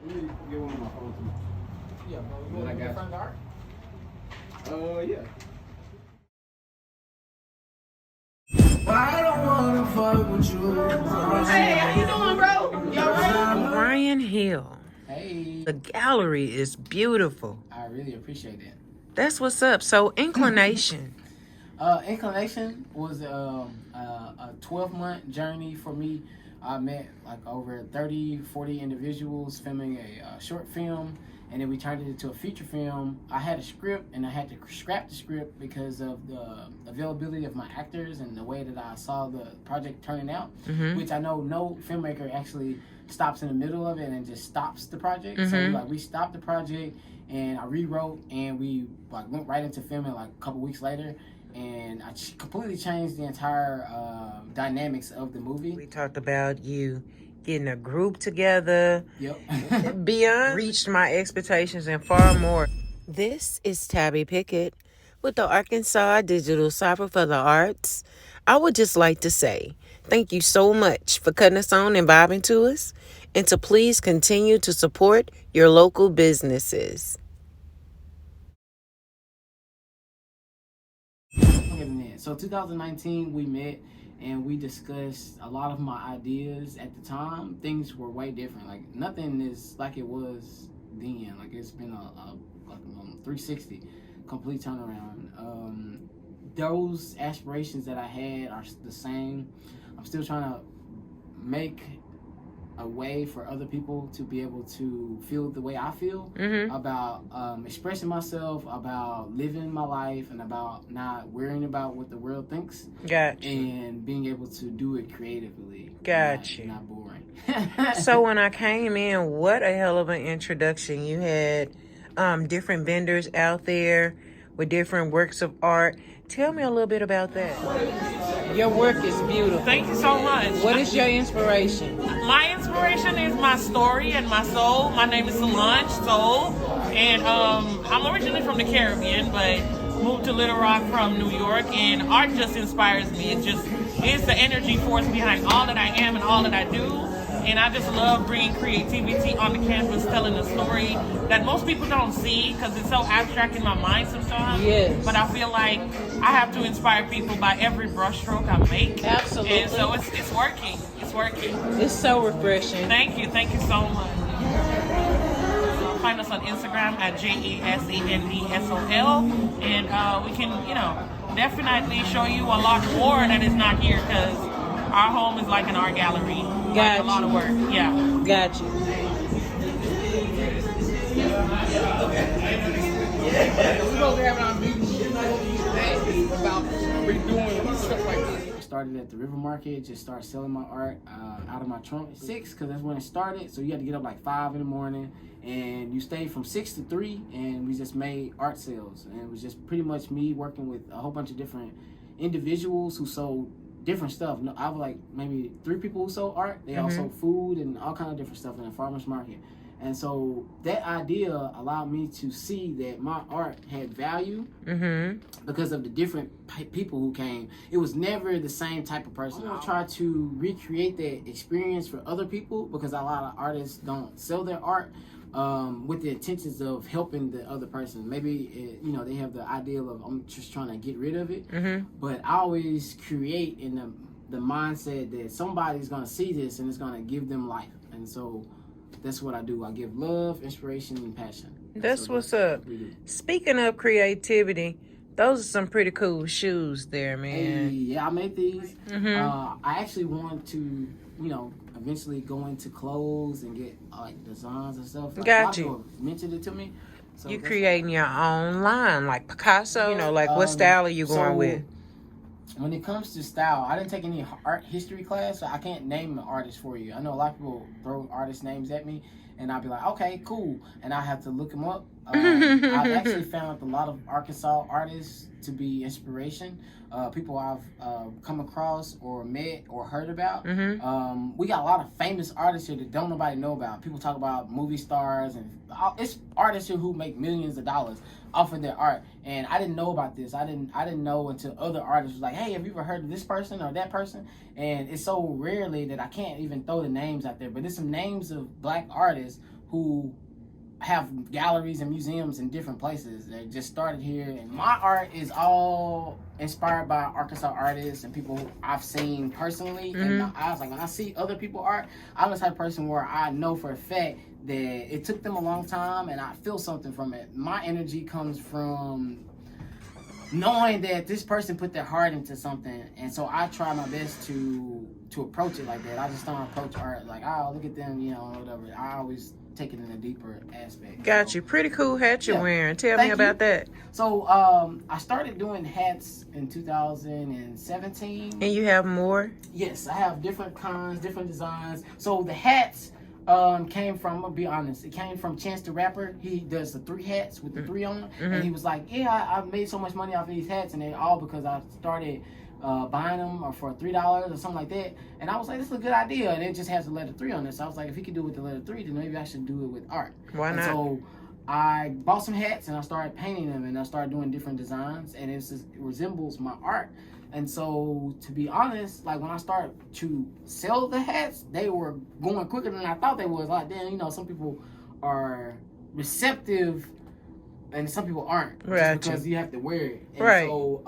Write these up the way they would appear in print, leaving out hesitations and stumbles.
Let me get one on my phone too. Yeah, bro. You want to get front guard? Yeah. I don't wanna fuck with you. Hey, how you doing, bro? You alright? Bryan Hill. Hey. The gallery is beautiful. I really appreciate it. That's what's up. So, Inclination. Inclination was a 12-month journey for me. I met like over 30, 40 individuals filming a short film, and then we turned it into a feature film. I had a script, and I had to scrap the script because of the availability of my actors and the way that I saw the project turning out, which I know no filmmaker actually stops in the middle of it and just stops the project. So we stopped the project, and I rewrote, and we like went right into filming like a couple weeks later. And I completely changed the entire dynamics of the movie. We talked about you getting a group together. Yep. Beyond reached my expectations and far more. This is Tabby Pickett with the Arkansas Digital Cipher for the Arts. I would just like to say thank you so much for cutting us on and vibing to us, and to please continue to support your local businesses. So 2019 we met and we discussed a lot of my ideas. At the time, things were way different. Like nothing is like it was then. Like it's been a 360 complete turnaround. Those aspirations that I had are the same. I'm still trying to make a way for other people to be able to feel the way I feel about expressing myself, about living my life, and about not worrying about what the world thinks. Gotcha. And being able to do it creatively. Gotcha. Not boring. So when I came in, what a hell of an introduction. You had different vendors out there with different works of art. Tell me a little bit about that. Your work is beautiful. Thank you so much. What is your inspiration? My inspiration is my story and my soul. My name is Solange Soul, and I'm originally from the Caribbean, but moved to Little Rock from New York, and art just inspires me. It just is the energy force behind all that I am and all that I do. And I just love bringing creativity on the canvas, telling a story that most people don't see because it's so abstract in my mind sometimes. Yes. But I feel like I have to inspire people by every brushstroke I make. Absolutely. And so it's working. It's working. It's so refreshing. Thank you. Thank you so much. Find us on Instagram at JESENDSOL. And we can, definitely show you a lot more that is not here because our home is like an art gallery. Like a lot of work. Yeah. Got you. I started at the River Market, just started selling my art out of my trunk at 6 because that's when it started. So you had to get up like 5 in the morning, and you stayed from 6 to 3, and we just made art sales. And it was just pretty much me working with a whole bunch of different individuals who sold different stuff. I have like maybe 3 people who sold art. They all sold food and all kind of different stuff in the farmer's market. And so that idea allowed me to see that my art had value because of the different people who came. It was never the same type of person. I try to recreate that experience for other people because a lot of artists don't sell their art with the intentions of helping the other person. Maybe, you know, they have the ideal of, I'm just trying to get rid of it. But I always create in the mindset that somebody's going to see this and it's going to give them life. And so that's what I do. I give love, inspiration, and passion. That's what's up. Speaking of creativity, those are some pretty cool shoes there, man. Hey, yeah, I made these. I actually want to, you know, eventually go into clothes and get like designs and stuff. Like, Got you. People mentioned it to me. So You creating your own line, like Picasso. You know, like what style are you going with? When it comes to style, I didn't take any art history class, so I can't name the artist for you. I know a lot of people throw artist names at me, and I'll be like, okay, cool. And I have to look them up. I've actually found a lot of Arkansas artists to be inspiration. People I've come across or met or heard about. We got a lot of famous artists here that don't nobody know about. People talk about movie stars, and it's artists here who make millions of dollars off of their art. And I didn't know about this. I didn't know until other artists was like, hey, have you ever heard of this person or that person? And it's so rarely that I can't even throw the names out there. But there's some names of black artists who have galleries and museums in different places. They just started here, and my art is all inspired by Arkansas artists and people who I've seen personally. And I was like, when I see other people's art, I'm the type of person where I know for a fact that it took them a long time, and I feel something from it. My energy comes from knowing that this person put their heart into something, and so I try my best to approach it like that. I just don't approach art like, oh, look at them, you know, whatever. I always take it in a deeper aspect. Got you. Pretty cool hat you're wearing. Tell me about that. So I started doing hats in 2017. And you have more? Yes, I have different kinds, different designs. So the hats came from, I'll be honest, it came from Chance the Rapper. He does the 3 hats with the 3 on them. And he was like, yeah, I made so much money off of these hats, and they all because I started buying them or for $3 or something like that. And I was like, this is a good idea. And it just has the letter 3 on it. So I was like, if he could do it with the letter 3, then maybe I should do it with art. Why not? And so I bought some hats and I started painting them, and I started doing different designs, and it resembles my art. And so, to be honest, like when I started to sell the hats, they were going quicker than I thought they was. Like, damn, you know, some people are receptive and some people aren't. Right. Just because you have to wear it. And right. So,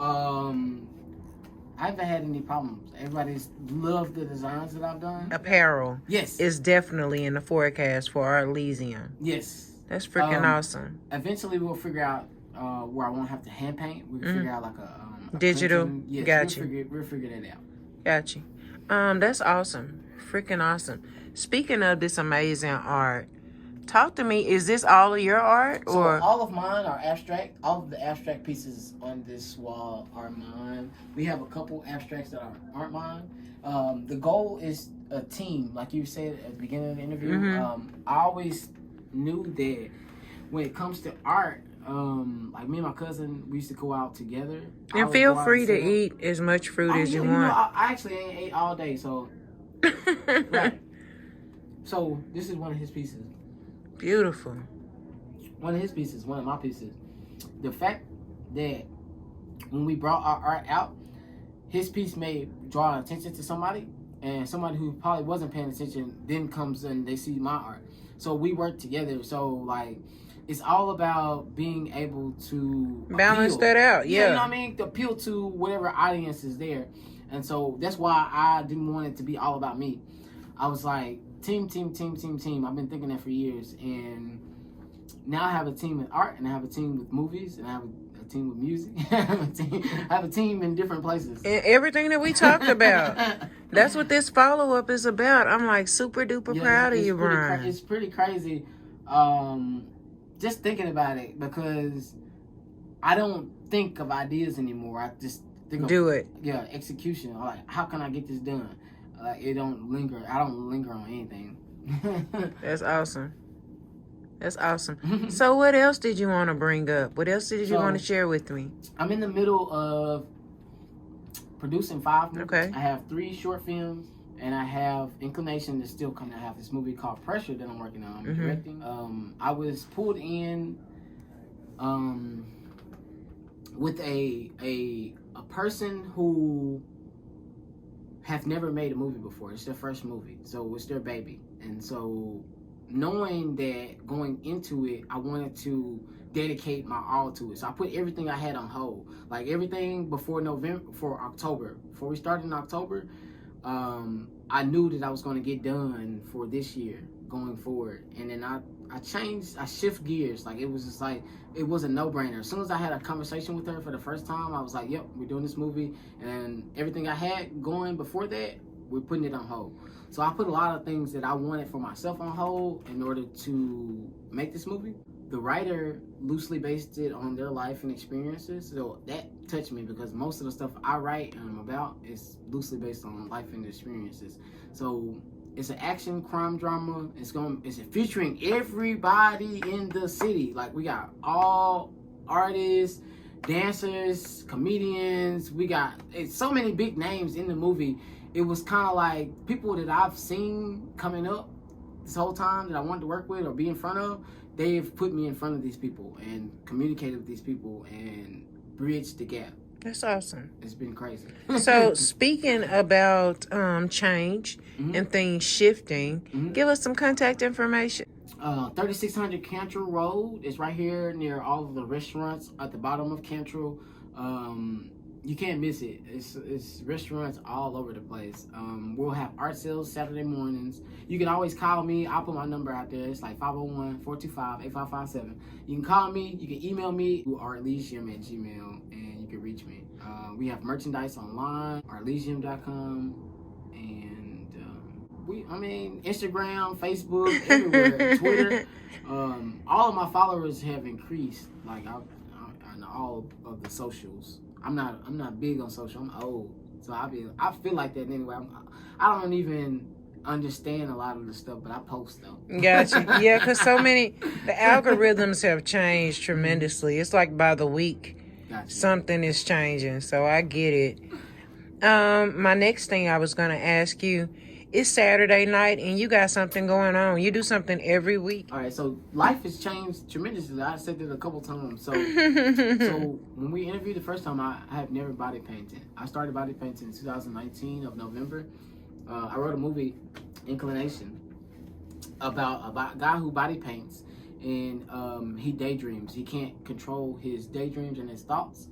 I haven't had any problems. Everybody's loved the designs that I've done. Apparel. Yes. Is definitely in the forecast for ARTLYSIUM. Yes. That's freaking awesome. Eventually, we'll figure out where I won't have to hand paint. We can figure out like a digital. Yes, Got you. We'll figure that out. Got you. That's awesome. Freaking awesome. Speaking of this amazing art, talk to me. Is this all of your art, or all of mine are abstract? All of the abstract pieces on this wall are mine. We have a couple abstracts that aren't mine. The goal is a team, like you said at the beginning of the interview. I always knew that when it comes to art, like me and my cousin, we used to go out together. And feel free to eat as much fruit as you want. Know, I actually ain't ate all day, so right. So this is one of his pieces. Beautiful. One of his pieces, one of my pieces. The fact that when we brought our art out, his piece may draw attention to somebody, and somebody who probably wasn't paying attention then comes and they see my art. So we work together. So like, it's all about being able to balance appeal. that out. Yeah. You know what I mean? To appeal to whatever audience is there. And so that's why I didn't want it to be all about me. I was like, team. I've been thinking that for years. And now I have a team with art, and I have a team with movies, and I have a team with music. I have a team in different places. And everything that we talked about. That's what this follow-up is about. I'm like super duper proud of you, Brian. It's pretty crazy. Just thinking about it, because I don't think of ideas anymore. I just think of execution. Like, how can I get this done? It don't linger. I don't linger on anything. That's awesome. That's awesome. So what else did you want to bring up? What else did you want to share with me? I'm in the middle of producing 5 movies. Okay. I have 3 short films and I have Inclination that's still coming. I have this movie called Pressure that I'm working on, directing. I was pulled in with a person who have never made a movie before. It's their first movie, so it's their baby. And so knowing that going into it, I wanted to dedicate my all to it. So I put everything I had on hold, like everything before October. Before we started in October, I knew that I was going to get done for this year going forward. And then I shift gears. Like it was just like, it was a no-brainer. As soon as I had a conversation with her for the first time, I was like, yep, we're doing this movie. And everything I had going before that, we're putting it on hold. So I put a lot of things that I wanted for myself on hold in order to make this movie. The writer loosely based it on their life and experiences, so that touched me because most of the stuff I write and I'm about is loosely based on life and experiences. So it's an action crime drama. It's featuring everybody in the city. Like we got all artists, dancers, comedians. It's so many big names in the movie. It was kind of like people that I've seen coming up this whole time that I wanted to work with or be in front of. They've put me in front of these people and communicated with these people and bridged the gap. That's awesome. It's been crazy. So speaking about change and things shifting, give us some contact information. 3600 Cantrell Road is right here near all of the restaurants at the bottom of Cantrell. You can't miss it. It's restaurants all over the place. We'll have art sales Saturday mornings. You can always call me. I'll put my number out there. It's like 501-425-8557. You can call me. You can email me to ARTLYSIUM@gmail.com and you can reach me. We have merchandise online, ARTLYSIUM.com, and Instagram, Facebook, everywhere, Twitter. All of my followers have increased. Like on all of the socials. I'm not big on social. I'm old, so I feel like that anyway. I don't even understand a lot of the stuff, but I post though. Gotcha. Yeah, because the algorithms have changed tremendously. It's like by the week, something is changing. So I get it. My next thing I was gonna ask you. It's Saturday night and you got something going on. You do something every week. All right, so life has changed tremendously. I said that a couple times. So when we interviewed the first time, I have never body painted. I started body painting in 2019 of November. I wrote a movie, Inclination, about a guy who body paints and he daydreams. He can't control his daydreams and his thoughts.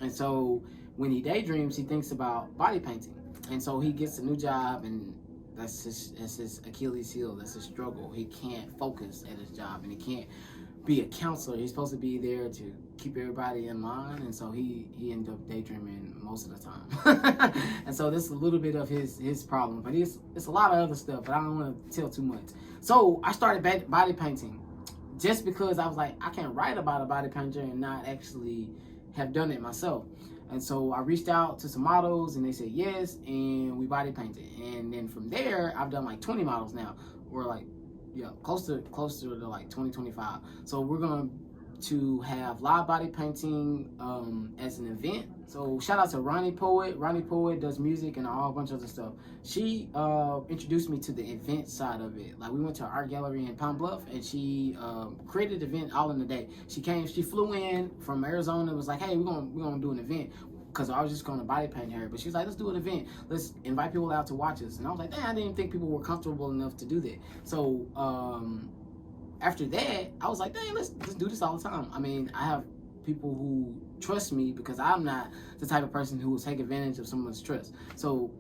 And so when he daydreams, he thinks about body painting. And so he gets a new job and that's his Achilles heel. That's his struggle. He can't focus at his job and he can't be a counselor. He's supposed to be there to keep everybody in line, and so he ended up daydreaming most of the time. And so this is a little bit of his problem, but it's a lot of other stuff, but I don't want to tell too much. So I started body painting just because I was like, I can't write about a body painter and not actually have done it myself. And so I reached out to some models and they said yes, and we body painted. And then from there, I've done like 20 models now, or like, yeah, closer to like 20, 25. So we're going to have live body painting as an event. So shout out to Ronnie Poet. Ronnie Poet does music and a whole bunch of other stuff. She introduced me to the event side of it. Like we went to an art gallery in Palm Bluff and she created an event all in a day. She flew in from Arizona and was like, hey, we're gonna do an event. Because I was just going to body paint her. But she was like, let's do an event. Let's invite people out to watch us. And I was like, dang, I didn't think people were comfortable enough to do that. So after that, I was like, dang, let's do this all the time. I mean, I have people who trust me because I'm not the type of person who will take advantage of someone's trust. So,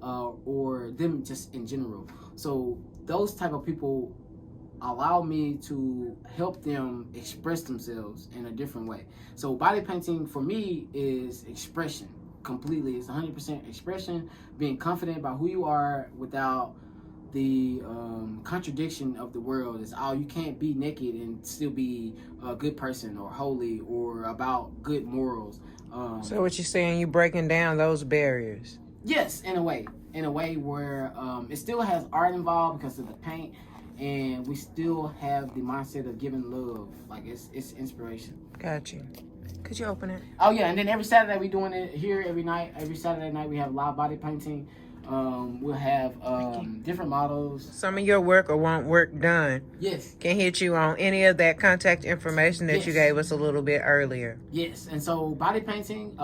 or them just in general. So those type of people allow me to help them express themselves in a different way. So body painting for me is expression. Completely, it's 100% expression, being confident about who you are without the contradiction of the world. Is you can't be naked and still be a good person or holy or about good morals. So what you're saying, you breaking down those barriers? Yes, in a way where it still has art involved because of the paint, and we still have the mindset of giving love. Like it's inspiration. Got you. Could you open it? Oh yeah, and then every Saturday we doing it here every night. Every Saturday night we have live body painting. We'll have different models. Some of your work or want work done Yes. can hit you on any of that contact information that you gave us a little bit earlier. Yes, and so body painting,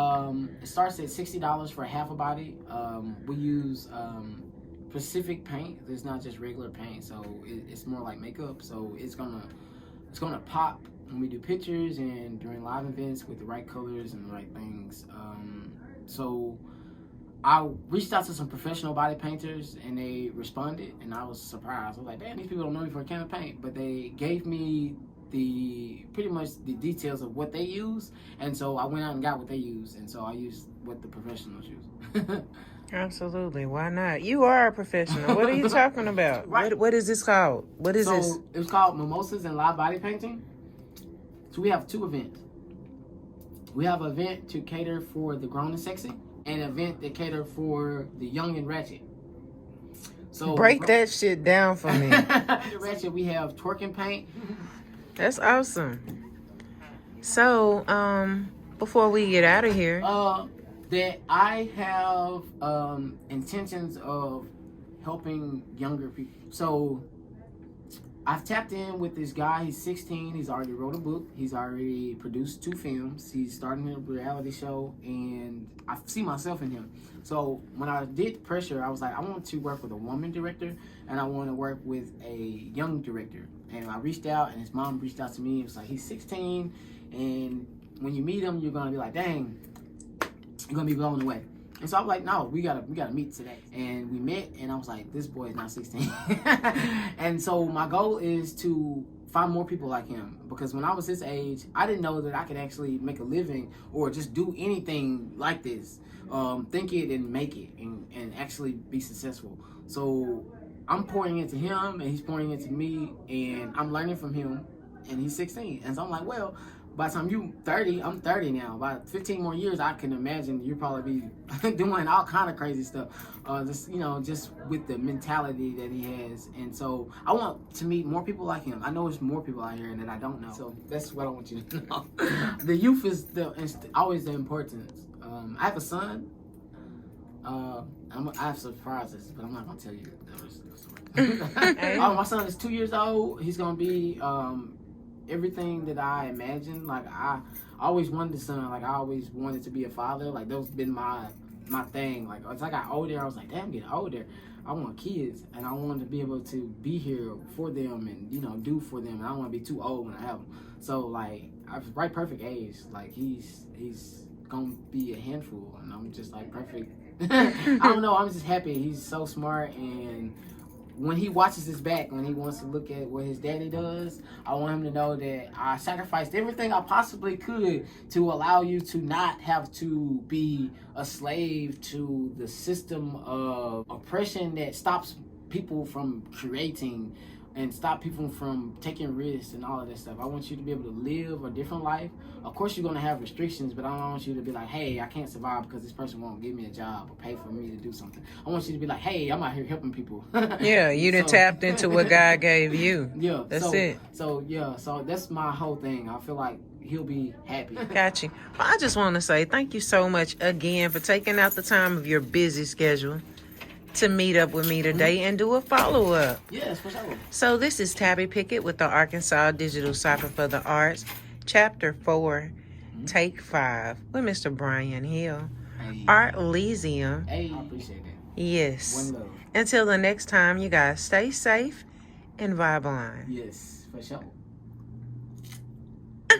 it starts at $60 for half a body. We use specific paint. It's not just regular paint, so it's more like makeup. So it's gonna pop when we do pictures and during live events with the right colors and the right things. So I reached out to some professional body painters and they responded, and I was surprised. I was like, damn, these people don't know me for a can of paint, but they gave me pretty much the details of what they use, and so I went out and got what they use, and so I used what the professionals use. Absolutely, why not? You are a professional. What are you talking about? Right. What is this called? What is this? It was called Mimosas and Live Body Painting. So we have 2 events. We have an event to cater for the grown and sexy, and an event that cater for the young and ratchet. So break that shit down for me. Ratchet, we have twerking paint. That's awesome. So, before we get out of here, that I have intentions of helping younger people. So I've tapped in with this guy. He's 16. He's already wrote a book. He's already produced 2 films. He's starting a reality show, and I see myself in him. So when I did Pressure, I was like, I want to work with a woman director, and I want to work with a young director. And I reached out, and his mom reached out to me. It was like, he's 16, and when you meet him, you're gonna be like, dang, you're gonna be blown away. And so I was like, no, we gotta meet today. And we met, and I was like, this boy is not 16. And so my goal is to find more people like him, because when I was his age, I didn't know that I could actually make a living or just do anything like this. Think it and make it and actually be successful. So I'm pouring into him, and he's pouring into me, and I'm learning from him, and he's 16. And so I'm like, well, by the time you 30, I'm 30 now. By 15 more years, I can imagine you'll probably be doing all kind of crazy stuff. Just with the mentality that he has. And so I want to meet more people like him. I know there's more people out here that I don't know. So that's what I want you to know. The youth is always the importance. I have a son. I have surprises, but I'm not gonna tell you the story. My son is 2 years old. He's gonna be everything that I imagined. Like I always wanted a son. Like I always wanted to be a father. Like that's been my thing. Like as I got older, I was like, damn, I'm getting older. I want kids, and I want to be able to be here for them and do for them. And I don't want to be too old when I have them. So like I was right perfect age. Like he's gonna be a handful, and I'm just like perfect. I don't know. I'm just happy. He's so smart, and when he watches this back, when he wants to look at what his daddy does, I want him to know that I sacrificed everything I possibly could to allow you to not have to be a slave to the system of oppression that stops people from creating and stop people from taking risks and all of that stuff. I want you to be able to live a different life. Of course, you're going to have restrictions, but I don't want you to be like, hey, I can't survive because this person won't give me a job or pay for me to do something. I want you to be like, hey, I'm out here helping people. Yeah, you done tapped into what God gave you. Yeah. That's it. So that's my whole thing. I feel like he'll be happy. Got you. Well, I just want to say thank you so much again for taking out the time of your busy schedule to meet up with me today and do a follow-up. Yes, for sure. So this is Tabby Pickett with the Arkansas Digital Cipher for the Arts, Chapter 4, Take 5, with Mr. Bryan Hill. Hey. ARTLYSIUM. Hey, I appreciate that. Yes. One love. Until the next time, you guys stay safe and vibe on. Yes, for sure. I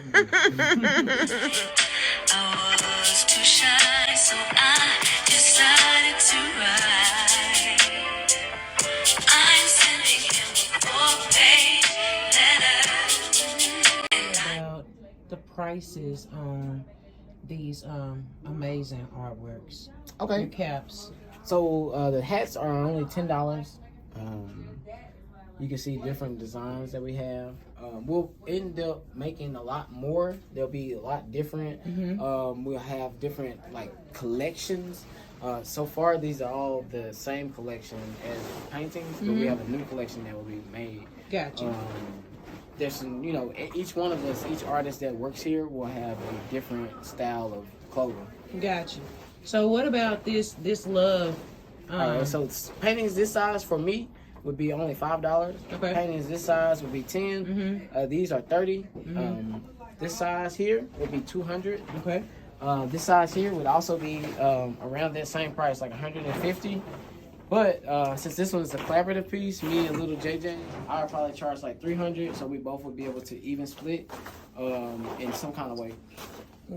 was too shy, so I decided to write. I'm sending him a 4-page letter. About the prices on these amazing artworks. Okay. Your caps. So the hats are only $10. You can see different designs that we have. We'll end up making a lot more. They'll be a lot different. We'll have different collections. So far, these are all the same collection as the paintings, but we have a new collection that will be made. Gotcha. There's some, each one of us, each artist that works here will have a different style of clothing. Gotcha. So what about this love Alright, so paintings this size for me would be only $5. Okay. Paintings this size would be 10. These are 30. This size here would be 200. Okay. This size here would also be around that same price, like 150. But since this one's a collaborative piece, me and little JJ, I would probably charge like 300, so we both would be able to even split in some kind of way.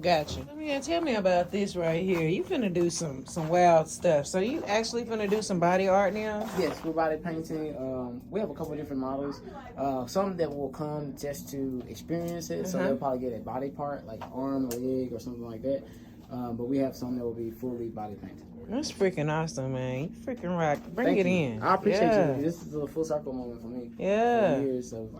Gotcha. Tell me about this right here. You finna do some wild stuff. So you actually finna do some body art now? Yes, we're body painting. We have a couple of different models. Some that will come just to experience it, so they'll probably get a body part, like an arm, a leg, or something like that. But we have some that will be fully body painted. That's freaking awesome, man. You freaking rock. Bring it in. I appreciate you. This is a full circle moment for me. Yeah. Years of,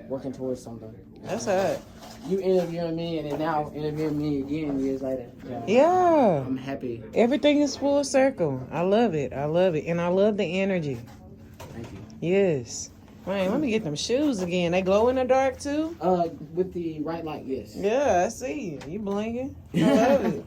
working towards something. That's hot. You interviewing me and then now interviewing me again years later. Yeah. I'm happy. Everything is full circle. I love it. I love it. And I love the energy. Thank you. Yes. Man, let me get them shoes again. They glow in the dark too? With the right light, yes. Yeah, I see you. You blinking. I love it.